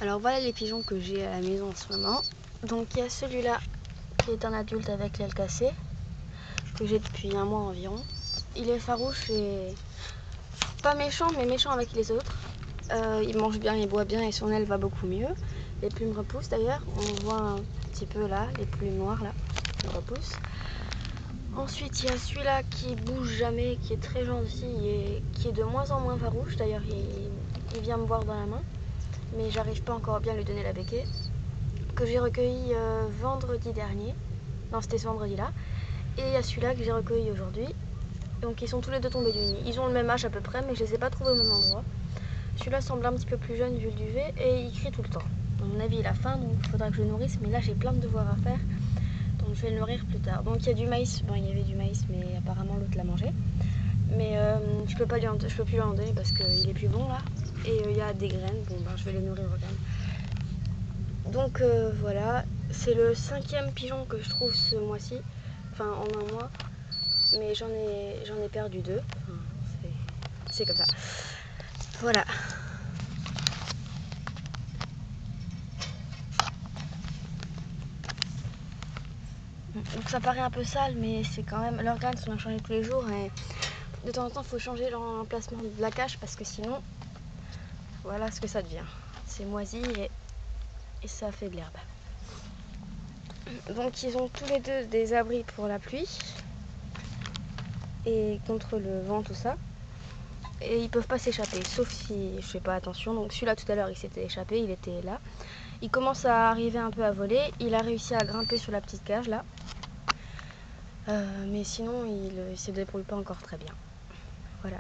Alors voilà les pigeons que j'ai à la maison en ce moment. Donc il y a celui-là qui est un adulte avec l'aile cassée, que j'ai depuis un mois environ. Il est farouche et pas méchant, mais méchant avec les autres. Il mange bien, il boit bien et son aile va beaucoup mieux. Les plumes repoussent d'ailleurs, on voit un petit peu là, les plumes noires là, qui repoussent. Ensuite il y a celui-là qui bouge jamais, qui est très gentil et qui est de moins en moins farouche. D'ailleurs il vient me voir dans la main, mais j'arrive pas encore bien à lui donner la béquée. Que j'ai recueilli vendredi dernier, non c'était ce vendredi là. Et il y a celui-là que j'ai recueilli aujourd'hui. Donc ils sont tous les deux tombés du nid. Ils ont le même âge à peu près, mais je les ai pas trouvés au même endroit. Celui-là semble un petit peu plus jeune vu le duvet et il crie tout le temps. À mon avis il a faim, donc il faudra que je le nourrisse, mais là j'ai plein de devoirs à faire, donc je vais le nourrir plus tard. Donc il y a du maïs, bon il y avait du maïs mais apparemment l'autre l'a mangé. Mais je peux plus lui en donner parce qu'il est plus bon là. Et il y a des graines, bon ben je vais les nourrir quand même. Donc voilà, c'est le 5e pigeon que je trouve ce mois-ci, enfin en un mois. Mais j'en ai perdu 2, enfin, c'est comme ça. Voilà. Donc ça paraît un peu sale, mais c'est quand même, leurs graines sont à changer tous les jours et de temps en temps il faut changer l'emplacement de la cage parce que sinon, voilà ce que ça devient. C'est moisi et ça fait de l'herbe. Donc ils ont tous les deux des abris pour la pluie et contre le vent, tout ça. Et ils peuvent pas s'échapper, sauf si je fais pas attention. Donc celui-là tout à l'heure il s'était échappé, il était là. Il commence à arriver un peu à voler. Il a réussi à grimper sur la petite cage là. Mais sinon il se débrouille pas encore très bien. Voilà.